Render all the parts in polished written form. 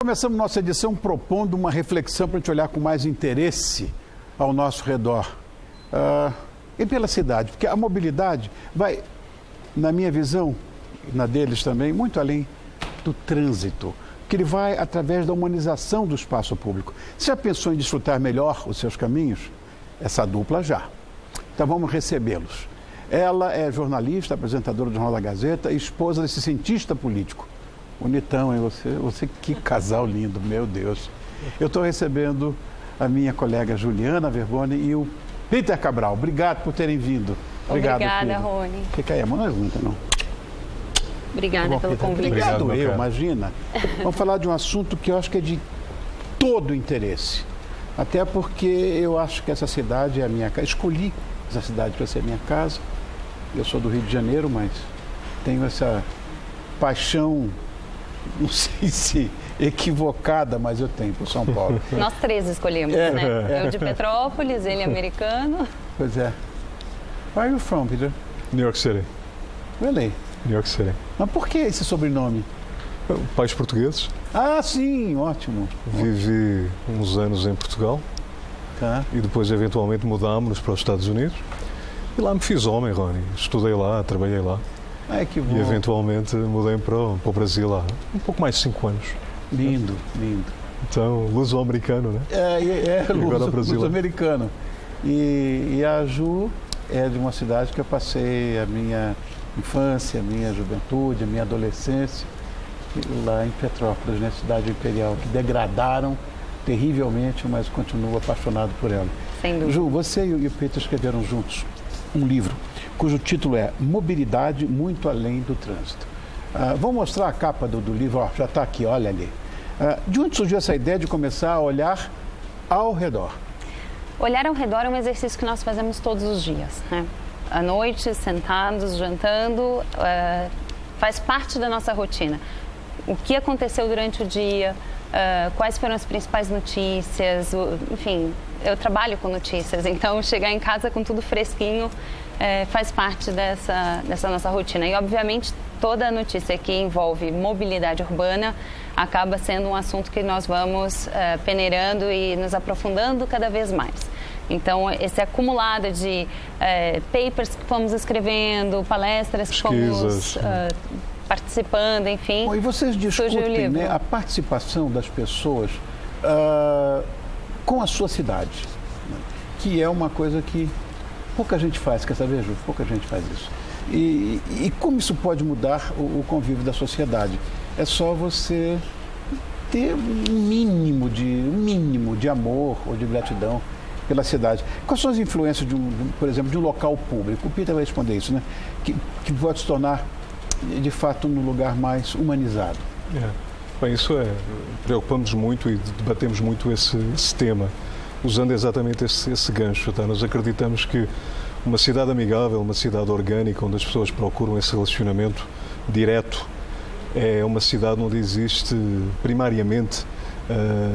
Começamos nossa edição propondo uma reflexão para a gente olhar com mais interesse ao nosso redor e pela cidade, porque a mobilidade vai, na minha visão, e na deles também, muito além do trânsito, que ele vai através da humanização do espaço público. Você já pensou em desfrutar melhor os seus caminhos? Essa dupla já. Então vamos recebê-los. Ela é jornalista, apresentadora do Jornal da Gazeta e esposa desse cientista político. Bonitão, hein? Você, que casal lindo, meu Deus. Eu estou recebendo a minha colega Juliana Verboni e o Peter Cabral. Obrigado por terem vindo. Obrigada, Rony. Fica aí, a mão não é muita, não. Obrigada pelo convite. Obrigado, imagina. Vamos falar de um assunto que eu acho que é de todo interesse. Até porque eu acho que essa cidade é a minha casa. Escolhi essa cidade para ser a minha casa. Eu sou do Rio de Janeiro, mas tenho essa paixão, não sei se equivocada, mas eu tenho por São Paulo. Nós três escolhemos, né? Eu de Petrópolis, ele americano. Pois é. Where are you from, Peter? New York City. Really? New York City. Mas por que esse sobrenome? Pais portugueses. Ah, sim, ótimo. Vivi uns anos em Portugal. Tá. E depois, eventualmente, mudámos-nos para os Estados Unidos. E lá me fiz homem, Rony. Estudei lá, trabalhei lá. Ai, que bom. E, eventualmente, mudei para o Brasil há um pouco mais de 5 anos. Lindo, lindo. Então, luso-americano, né? É luso-americano. E a Ju é de uma cidade que eu passei a minha infância, a minha juventude, a minha adolescência, lá em Petrópolis, na cidade imperial, que degradaram terrivelmente, mas continuo apaixonado por ela. Sem dúvida. Ju, você e o Peter escreveram juntos um livro cujo título é Mobilidade Muito Além do Trânsito. Vou mostrar a capa do livro, ó, já está aqui, olha ali. De onde surgiu essa ideia de começar a olhar ao redor? Olhar ao redor é um exercício que nós fazemos todos os dias, né? À noite, sentados, jantando, faz parte da nossa rotina. O que aconteceu durante o dia, quais foram as principais notícias, enfim, eu trabalho com notícias, então chegar em casa com tudo fresquinho faz parte dessa nossa rotina. E, obviamente, toda notícia que envolve mobilidade urbana acaba sendo um assunto que nós vamos peneirando e nos aprofundando cada vez mais. Então, esse acumulado de papers que fomos escrevendo, palestras que fomos participando, enfim. Bom, e vocês discutem, né, a participação das pessoas com a sua cidade, né, que é uma coisa que pouca gente faz, quer saber, Ju? Pouca gente faz isso. E como isso pode mudar o convívio da sociedade? É só você ter um mínimo de amor ou de gratidão pela cidade. Quais são as influências, por exemplo, de um local público? O Peter vai responder isso, né? Que pode se tornar, de fato, um lugar mais humanizado. Bem, preocupamos muito e debatemos muito esse tema, usando exatamente esse gancho. Tá? Nós acreditamos que uma cidade amigável, uma cidade orgânica, onde as pessoas procuram esse relacionamento direto, é uma cidade onde existe primariamente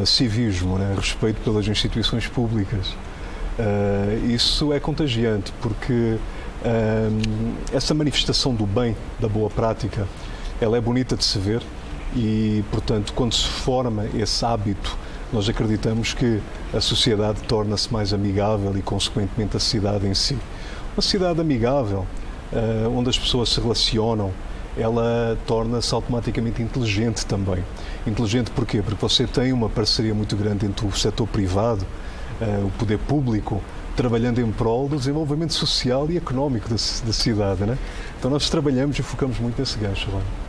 civismo, né? Respeito pelas instituições públicas. Isso é contagiante, porque essa manifestação do bem, da boa prática, ela é bonita de se ver e, portanto, quando se forma esse hábito, nós acreditamos que a sociedade torna-se mais amigável e, consequentemente, a cidade em si. Uma cidade amigável, onde as pessoas se relacionam, ela torna-se automaticamente inteligente também. Inteligente porquê? Porque você tem uma parceria muito grande entre o setor privado, o poder público, trabalhando em prol do desenvolvimento social e económico da cidade, né? Então nós trabalhamos e focamos muito nesse gancho.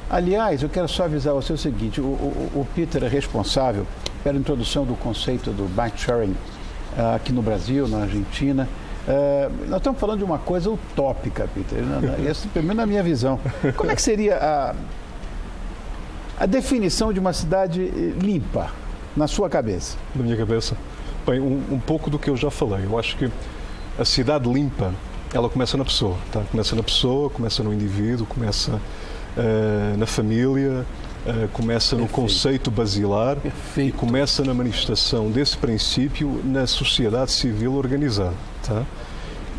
Aliás, eu quero só avisar você o seguinte, o Peter é responsável pela introdução do conceito do bike sharing aqui no Brasil, na Argentina. Nós estamos falando de uma coisa utópica, Peter, essa, pelo menos na minha visão. Como é que seria a definição de uma cidade limpa, na sua cabeça? Na minha cabeça? Bem, um pouco do que eu já falei. Eu acho que a cidade limpa, ela começa na pessoa, tá? Começa na pessoa, começa no indivíduo, começa na família, começa no conceito basilar. Perfeito. E começa na manifestação desse princípio na sociedade civil organizada. Tá?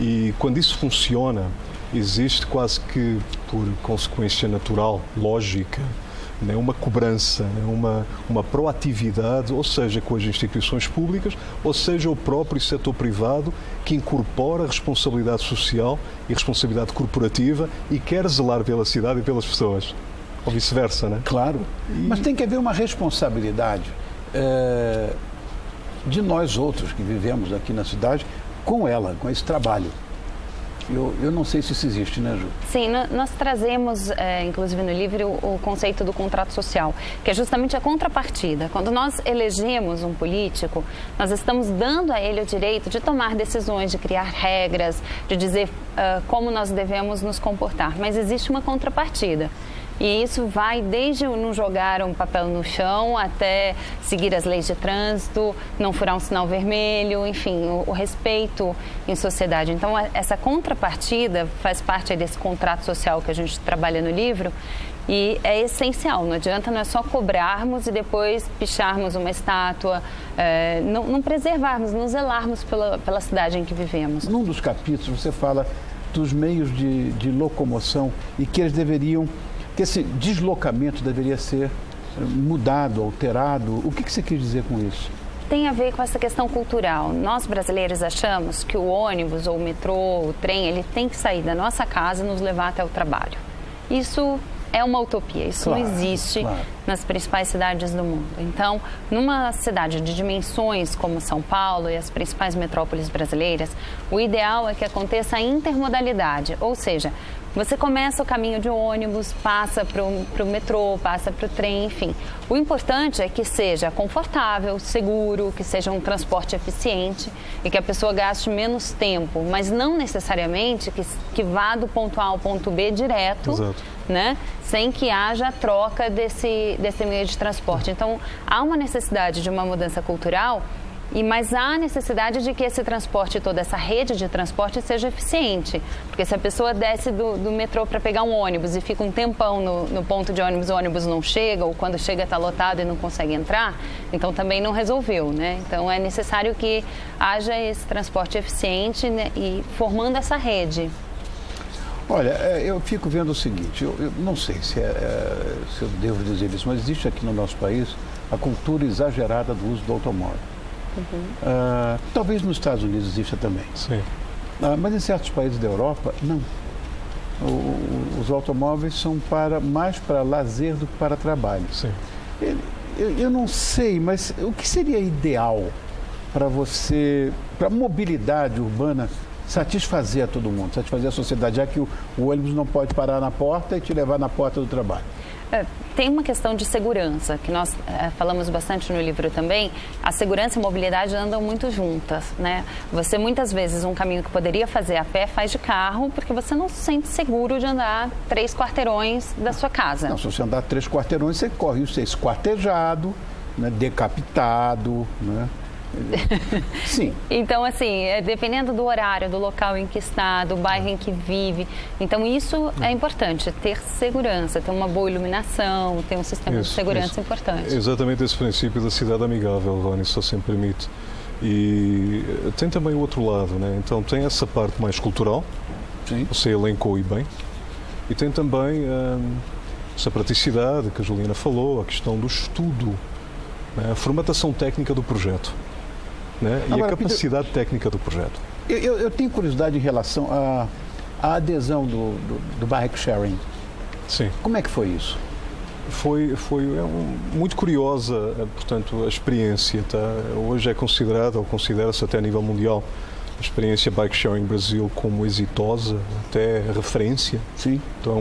E quando isso funciona, existe quase que, por consequência natural, lógica, né, uma cobrança, né, uma proatividade, ou seja, com as instituições públicas, ou seja, o próprio setor privado, que incorpora responsabilidade social e responsabilidade corporativa e quer zelar pela cidade e pelas pessoas. Ou vice-versa, né? Claro. Mas tem que haver uma responsabilidade de nós outros que vivemos aqui na cidade com ela, com esse trabalho. Eu não sei se isso existe, né, Ju? Sim, nós trazemos, inclusive no livro, o conceito do contrato social, que é justamente a contrapartida. Quando nós elegemos um político, nós estamos dando a ele o direito de tomar decisões, de criar regras, de dizer como nós devemos nos comportar. Mas existe uma contrapartida. E isso vai desde não jogar um papel no chão até seguir as leis de trânsito, não furar um sinal vermelho, enfim, o respeito em sociedade. Então, essa contrapartida faz parte desse contrato social que a gente trabalha no livro e é essencial. Não adianta nós só cobrarmos e depois picharmos uma estátua, não preservarmos, não zelarmos pela cidade em que vivemos. Num dos capítulos você fala dos meios de locomoção e que eles deveriam... que esse deslocamento deveria ser mudado, alterado. O que você quis dizer com isso? Tem a ver com essa questão cultural. Nós brasileiros achamos que o ônibus ou o metrô, o trem, ele tem que sair da nossa casa e nos levar até o trabalho. Isso é uma utopia, isso não existe nas principais cidades do mundo. Então, numa cidade de dimensões como São Paulo e as principais metrópoles brasileiras, o ideal é que aconteça a intermodalidade, ou seja, você começa o caminho de ônibus, passa para o metrô, passa para o trem, enfim. O importante é que seja confortável, seguro, que seja um transporte eficiente e que a pessoa gaste menos tempo, mas não necessariamente que vá do ponto A ao ponto B direto, né? Sem que haja a troca desse meio de transporte. Então, há uma necessidade de uma mudança cultural, mas há necessidade de que esse transporte, toda essa rede de transporte seja eficiente. Porque se a pessoa desce do metrô para pegar um ônibus e fica um tempão no ponto de ônibus, o ônibus não chega, ou quando chega está lotado e não consegue entrar, então também não resolveu, né? Então é necessário que haja esse transporte eficiente, né, e formando essa rede. Olha, eu fico vendo o seguinte, eu não sei se eu devo dizer isso, mas existe aqui no nosso país a cultura exagerada do uso do automóvel. Talvez nos Estados Unidos exista também. Sim. Mas em certos países da Europa, não. Os automóveis são mais para lazer do que para trabalho. Sim. Eu não sei, mas o que seria ideal para a mobilidade urbana satisfazer a todo mundo, satisfazer a sociedade, já que o ônibus não pode parar na porta e te levar na porta do trabalho? Tem uma questão de segurança, que nós falamos bastante no livro também. A segurança e a mobilidade andam muito juntas, né? Você, muitas vezes, um caminho que poderia fazer a pé, faz de carro, porque você não se sente seguro de andar 3 quarteirões da sua casa. Não, se você andar 3 quarteirões, você corre ser esquartejado, né, decapitado, né? Sim. Então, assim, dependendo do horário, do local em que está, do bairro em que vive. Então, isso é importante, ter segurança, ter uma boa iluminação, ter um sistema de segurança importante. Exatamente esse princípio da cidade amigável, Rony, se você me permite. E tem também o outro lado, né? Então, tem essa parte mais cultural, sim, você elencou e bem, e tem também essa praticidade que a Juliana falou, a questão do estudo, né? A formatação técnica do projeto. Né? E agora, a capacidade técnica do projeto. Eu tenho curiosidade em relação à adesão do bike sharing. Sim. Como é que foi isso? Foi muito curiosa, portanto, a experiência. Tá? Hoje é considerada, ou considera-se até a nível mundial, a experiência Bike Sharing Brasil como exitosa, até referência. Sim. Então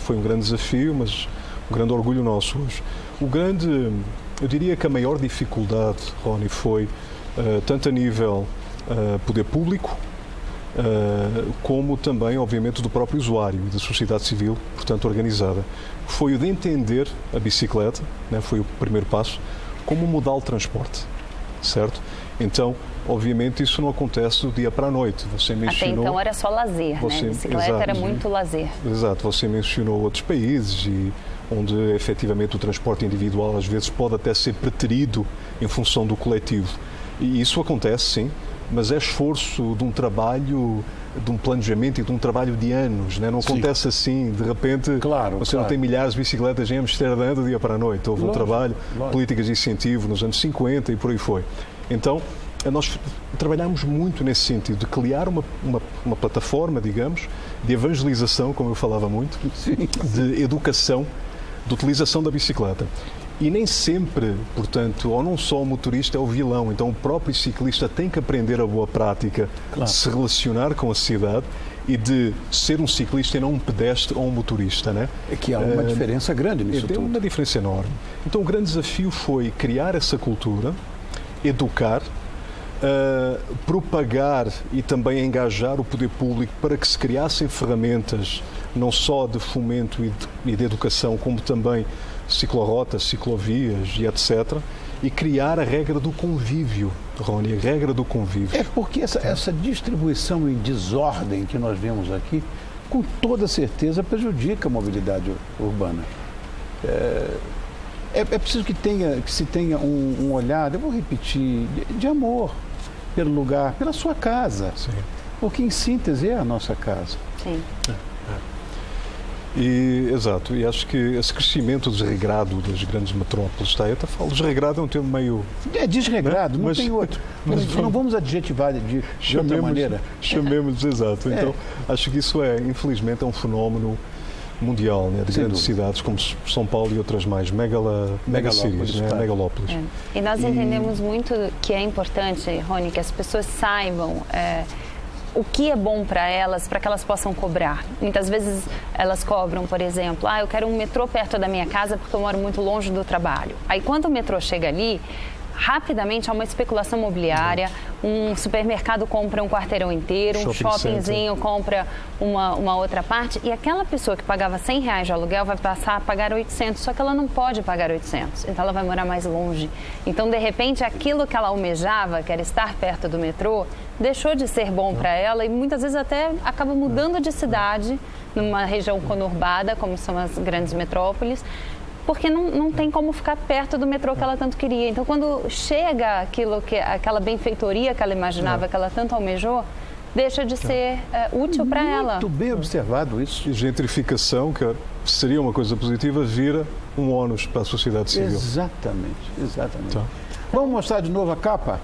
foi um grande desafio, mas um grande orgulho nosso hoje. Eu diria que a maior dificuldade, Rony, foi tanto a nível poder público, como também, obviamente, do próprio usuário e da sociedade civil, portanto, organizada. Foi o de entender a bicicleta, né, foi o primeiro passo, como modal de transporte, certo? Então, obviamente, isso não acontece do dia para a noite. Você mencionou... Até então era só lazer, né? A bicicleta era muito lazer. Exato, você mencionou outros países onde efetivamente o transporte individual às vezes pode até ser preterido em função do coletivo. E isso acontece, sim, mas é esforço de um trabalho de um planejamento e de um trabalho de anos, né? Não acontece assim, de repente, você não tem milhares de bicicletas em Amsterdã do dia para a noite. Houve um trabalho, políticas de incentivo nos anos 50 e por aí foi. Então, nós trabalhamos muito nesse sentido, de criar uma plataforma, digamos, de evangelização, como eu falava muito, de educação, de utilização da bicicleta. E nem sempre, portanto, ou não só o motorista é o vilão, então o próprio ciclista tem que aprender a boa prática de se relacionar com a cidade e de ser um ciclista e não um pedestre ou um motorista, né? É que há uma diferença grande nisso tudo. Tem uma diferença enorme. Então o grande desafio foi criar essa cultura, educar, propagar e também engajar o poder público para que se criassem ferramentas não só de fomento e de educação, como também ciclorotas, ciclovias e etc. E criar a regra do convívio, Rony, a regra do convívio. É porque essa distribuição em desordem que nós vemos aqui, com toda certeza prejudica a mobilidade urbana. É preciso que se tenha um olhar, eu vou repetir, de amor pelo lugar, pela sua casa. Sim. Porque, em síntese, é a nossa casa. Sim. Exato, e acho que esse crescimento desregrado das grandes metrópoles, eu até falo, desregrado é um termo meio... É desregrado, não tem outro. Não vamos adjetivar de outra maneira. Chamemos, exato. Então, acho que isso infelizmente, é um fenómeno mundial, né, de grandes cidades como São Paulo e outras mais, megacities, né, megalópolis. E nós entendemos muito que é importante, Rony, que as pessoas saibam o que é bom para elas, para que elas possam cobrar. Muitas vezes elas cobram, por exemplo, eu quero um metrô perto da minha casa porque eu moro muito longe do trabalho. Aí quando o metrô chega ali, rapidamente há uma especulação imobiliária, um supermercado compra um quarteirão inteiro, um shoppingzinho compra uma outra parte, e aquela pessoa que pagava R$100 de aluguel vai passar a pagar 800, só que ela não pode pagar 800, então ela vai morar mais longe. Então, de repente, aquilo que ela almejava, que era estar perto do metrô, deixou de ser bom para ela e muitas vezes até acaba mudando de cidade, numa região conurbada, como são as grandes metrópoles, porque não tem como ficar perto do metrô que ela tanto queria. Então, quando chega aquela benfeitoria que ela imaginava, que ela tanto almejou, deixa de ser útil para ela. Muito bem observado isso. E gentrificação, que seria uma coisa positiva, vira um ônus para a sociedade civil. Exatamente. Então. Vamos mostrar de novo a capa?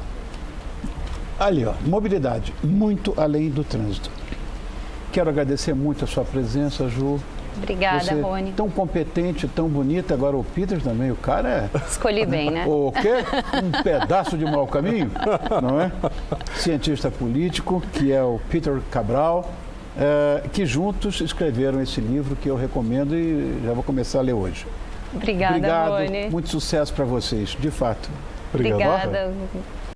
Ali, mobilidade, muito além do trânsito. Quero agradecer muito a sua presença, Ju. Obrigada, Rony. Tão competente, tão bonita. Agora o Peter também, o cara é... Escolhi bem, né? O quê? Um pedaço de mau caminho, não é? Cientista político, que é o Peter Cabral, que juntos escreveram esse livro que eu recomendo e já vou começar a ler hoje. Obrigada, Rony. Muito sucesso para vocês, de fato. Obrigada.